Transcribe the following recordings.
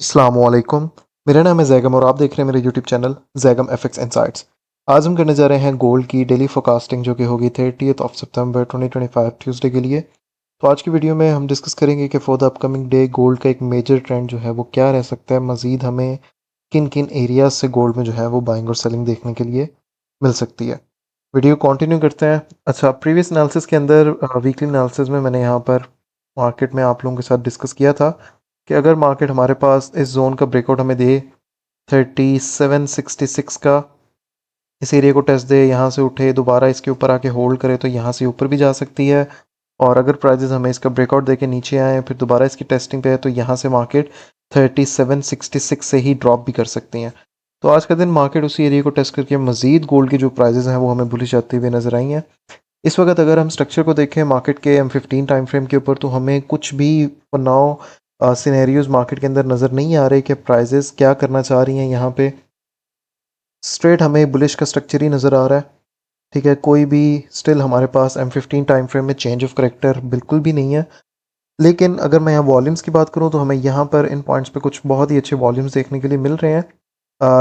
अस्सलामुअलैकुम। मेरा नाम है जैगम और आप देख रहे हैं मेरे YouTube channel Zaigham FX insights. आज हम करने जा रहे हैं गोल्ड की डेली फोरकास्टिंग जो कि होगी 30th सितंबर 2025 ट्यूसडे के लिए। तो आज की वीडियो में हम डिस्कस करेंगे कि for the upcoming day gold का एक मेजर ट्रेंड जो है वो क्या रह सकता है, मज़ीद हमें किन किन एरियाज से गोल्ड में जो है वो बाइंग और सेलिंग देखने के लिए मिल सकती है। वीडियो कंटिन्यू करते हैं। अच्छा, प्रीवियस एनालिसिस के अंदर वीकली एनालिसिस में मैंने यहाँ पर मार्केट में आप लोगों के साथ डिस्कस किया था कि अगर मार्केट हमारे पास इस जोन का ब्रेकआउट हमें दे 3766 का, इस एरिया को टेस्ट दे, यहाँ से उठे, दोबारा इसके ऊपर आके होल्ड करे तो यहाँ से ऊपर भी जा सकती है। और अगर प्राइजेस हमें इसका ब्रेकआउट दे के नीचे आए, फिर दोबारा इसकी टेस्टिंग पे है, तो यहाँ से मार्केट 3766 से ही ड्रॉप भी कर सकती हैं। तो आज का दिन मार्केट उसी एरिया को टेस्ट करके मज़ीद गोल्ड की जो प्राइजेस हैं वो हमें बुलिश जाती हुई नजर आई हैं। इस वक्त अगर हम स्ट्रक्चर को देखें मार्केट के M15 टाइम फ्रेम के ऊपर, तो हमें कुछ भी नाउ सिनेरियोज मार्केट के अंदर नज़र नहीं आ रहे कि प्राइजेस क्या करना चाह रही हैं। यहाँ पे स्ट्रेट हमें बुलिश का स्ट्रक्चर ही नज़र आ रहा है। ठीक है, कोई भी स्टिल हमारे पास M15 टाइम फ्रेम में चेंज ऑफ करेक्टर बिल्कुल भी नहीं है। लेकिन अगर मैं यहाँ वॉल्यूम्स की बात करूँ तो हमें यहाँ पर इन पॉइंट्स पे कुछ बहुत ही अच्छे वॉल्यूम्स देखने के लिए मिल रहे हैं,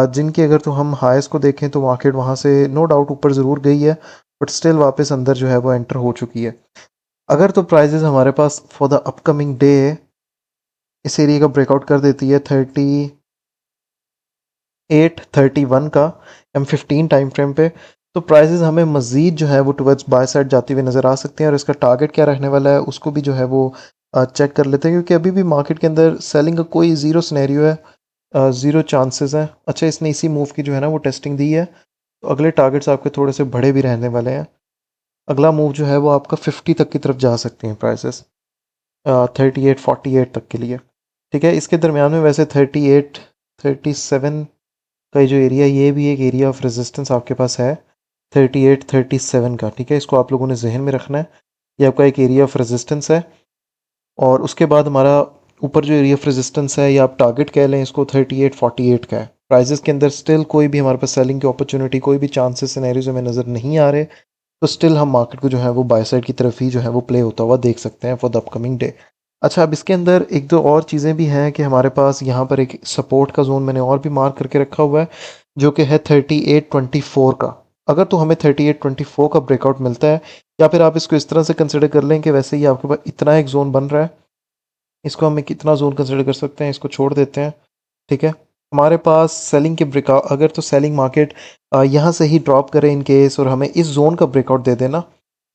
जिनकी अगर तो हम हाईस को देखें तो मार्केट वहाँ से नो डाउट ऊपर ज़रूर गई है, बट स्टिल वापस अंदर जो है वो एंटर हो चुकी है। अगर तो प्राइजेस हमारे पास फॉर द अपकमिंग डे इस एरिया का ब्रेकआउट कर देती है 3831 का M15 टाइम फ्रेम पे, तो प्राइजेस हमें मज़ीद जो है वो टुवर्ड्स बाय साइड जाती हुई नज़र आ सकते हैं। और इसका टारगेट क्या रहने वाला है उसको भी जो है वो चेक कर लेते हैं, क्योंकि अभी भी मार्केट के अंदर सेलिंग का कोई ज़ीरो सिनेरियो है, ज़ीरो चांसेस हैं। अच्छा, इसने इसी मूव की जो है ना वो टेस्टिंग दी है, तो अगले टारगेट्स आपके थोड़े से बड़े भी रहने वाले हैं। अगला मूव जो है वो आपका 50 तक की तरफ जा सकती हैं प्राइसेस, 3848 तक के लिए। ठीक है, इसके दरमियान में वैसे 3837 का जो एरिया, ये भी एक एरिया ऑफ रेजिस्टेंस आपके पास है 3837 का। ठीक है, इसको आप लोगों ने जहन में रखना है, ये आपका एक एरिया ऑफ रेजिस्टेंस है। और उसके बाद हमारा ऊपर जो एरिया ऑफ रेजिस्टेंस है, या आप टारगेट कह लें इसको, 3848 का है। प्राइजेस के अंदर स्टिल कोई भी हमारे पास सेलिंग की अपॉर्चुनिटी, कोई भी चांसेस सिनेरियोज हमें नज़र नहीं आ रहे, तो स्टिल हम मार्केट को जो है वो बाय साइड की तरफ ही जो है वो प्ले होता हुआ देख सकते हैं फॉर द अपकमिंग डे। अच्छा, अब इसके अंदर एक दो और चीज़ें भी हैं कि हमारे पास यहाँ पर एक सपोर्ट का जोन मैंने और भी मार्क करके रखा हुआ है, जो कि है 3824 का। अगर तो हमें 3824 का ब्रेकआउट मिलता है, या फिर आप इसको इस तरह से कंसिडर कर लें कि वैसे ही आपके पास इतना एक जोन बन रहा है, इसको हम कितना जोन कंसिडर कर सकते हैं, इसको छोड़ देते हैं। ठीक है, हमारे पास सेलिंग के ब्रेकआउट, अगर तो सेलिंग मार्केट यहाँ से ही ड्रॉप करे इन केस और हमें इस जोन का ब्रेकआउट दे देना,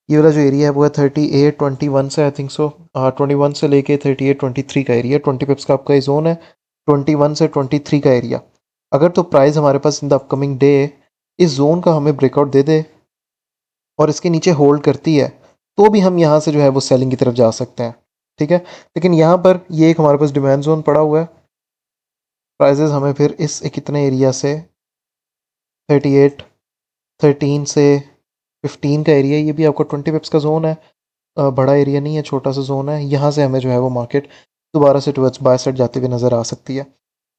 ये वाला जो एरिया है वो है 3821 से, आई थिंक सो 21 से लेके 3823 का एरिया, 20 पिप्स का आपका ये जोन है, 21 से 23 का एरिया। अगर तो प्राइस हमारे पास इन द अपकमिंग डे इस जोन का हमें ब्रेकआउट दे दे और इसके नीचे होल्ड करती है, तो भी हम यहाँ से जो है वो सेलिंग की तरफ जा सकते हैं। ठीक है, लेकिन यहाँ पर ये एक हमारे पास डिमांड जोन पड़ा हुआ है। प्राइजेस हमें फिर इस कितने एरिया से 38 13 से 15 का एरिया, ये भी आपका 20 पिप्स का जोन है, बड़ा एरिया नहीं है, छोटा सा जोन है। यहाँ से हमें जो है वो मार्केट दोबारा से टुवर्ड्स बाय साइड जाते हुए नज़र आ सकती है।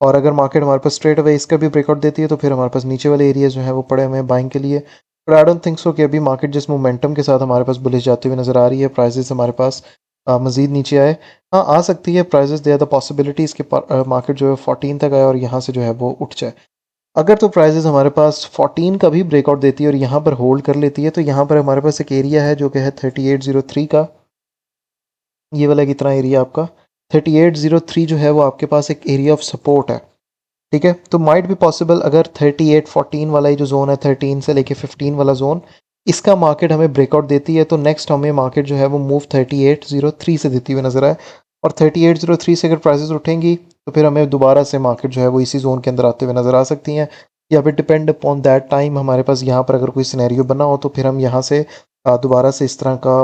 और अगर मार्केट हमारे पास स्ट्रेट अवे इसका भी ब्रेकआउट देती है, तो फिर हमारे पास नीचे वाले एरिया जो है वो पड़े हुए हैं बाइंग के लिए। But I don't think so कि अभी मार्केट जिस मोमेंटम के साथ हमारे पास बुलिश जाते हुए नज़र आ रही है, प्राइजेस हमारे पास मज़ीद नीचे आए। हाँ, आ सकती है prices, they are the possibilities के मार्केट जो है 14 तक आए और यहाँ से जो है वो उठ जाए। अगर तो प्राइजेस हमारे पास 14 का भी ब्रेकआउट देती है और यहाँ पर होल्ड कर लेती है, तो यहाँ पर हमारे पास एक एरिया है जो कि है 3803 का। ये वाला कितना एरिया आपका 3803 जो है वो आपके पास एक एरिया ऑफ सपोर्ट है। ठीक है, तो माइट भी पॉसिबल अगर 3814 वाला ही जो जोन है, 13 से लेके 15 वाला जोन, इसका मार्केट हमें ब्रेकआउट देती है, तो नेक्स्ट हमें मार्केट जो है वो मूव 3803 से देती हुई नजर आए। और 3803 से अगर प्राइसेस उठेंगी, तो फिर हमें दोबारा से मार्केट जो है वो इसी जोन के अंदर आते हुए नजर आ सकती हैं। या फिर डिपेंड अपॉन दैट टाइम हमारे पास यहाँ पर अगर कोई सिनेरियो बना हो, तो फिर हम यहाँ से दोबारा से इस तरह का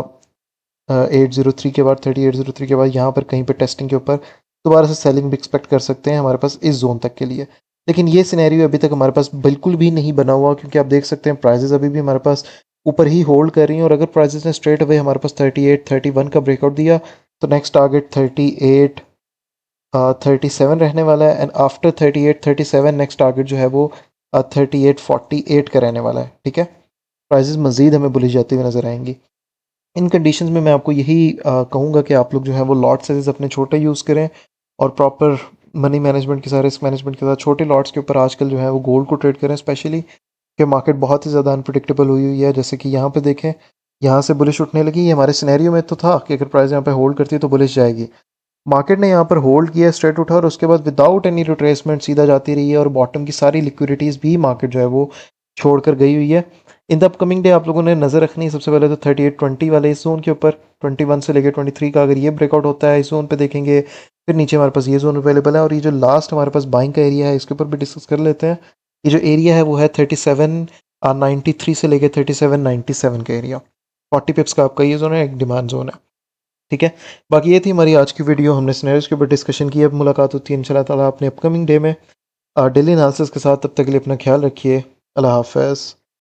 803 के बाद 3803 के बाद यहाँ पर कहीं पर टेस्टिंग के ऊपर दोबारा से सेलिंग भी एक्सपेक्ट कर सकते हैं हमारे पास इस जोन तक के लिए। लेकिन ये सिनेरियो अभी तक हमारे पास बिल्कुल भी नहीं बना हुआ, क्योंकि आप देख सकते हैं प्राइजेस अभी भी हमारे पास ऊपर ही होल्ड कर रही हैं। और अगर प्राइजेस ने स्ट्रेट अवे हमारे पास 3831 का ब्रेकआउट दिया, तो नेक्स्ट टारगेट 3837 रहने वाला है। एंड आफ्टर 3837 नेक्स्ट टारगेट जो है वो 3848 का रहने वाला है। ठीक है, प्राइजेस मजीद हमें बुली जाती हुई नजर आएंगी। इन कंडीशंस में मैं आपको यही कहूँगा कि आप लोग जो है वो लॉट साइजेस अपने छोटे यूज़ करें और प्रॉपर मनी मैनेजमेंट के साथ, रिस्क मैनेजमेंट के साथ छोटे लॉट्स के ऊपर आजकल जो है वो गोल्ड को ट्रेड करें, स्पेशली कि मार्केट बहुत ही ज़्यादा अनप्रडिक्टेबल हुई हुई है। जैसे कि यहाँ पे देखें, यहाँ से बुलिश उठने लगी, ये हमारे सिनेरियो में तो था कि अगर प्राइस यहाँ पे होल्ड करती है तो बुलिश जाएगी। मार्केट ने यहाँ पर होल्ड किया, स्ट्रेट उठा और उसके बाद विदाउट एनी रिट्रेसमेंट सीधा जाती रही है और बॉटम की सारी लिक्विडिटीज़ भी मार्केट जो है वो छोड़कर गई हुई है। इन द अपकमिंग डे आप लोगों ने नज़र रखनी है सबसे पहले तो 3820 वाले इस जोन के ऊपर, 21 से लेकर 23 का अगर ये ब्रेकआउट होता है इस जोन पे देखेंगे। फिर नीचे हमारे पास ये जोन अवेलेबल है और ये जो लास्ट हमारे पास बाइंग का एरिया है इसके ऊपर भी डिस्कस कर लेते हैं। ये जो एरिया है वो है 3793 से लेकर 3797 का एरिया। 40 पिप्स का आपका ये जोन है, एक डिमांड जोन है। ठीक है, बाकी ये थी हमारी आज की वीडियो, हमने सिनेरियोज के ऊपर डिस्कशन की। अब मुलाकात होती है इंशाल्लाह ताला अपने अपकमिंग डे में डेली एनालिसिस के साथ। तब तक के लिए अपना ख्याल रखिए। अल्लाह हाफ़िज़।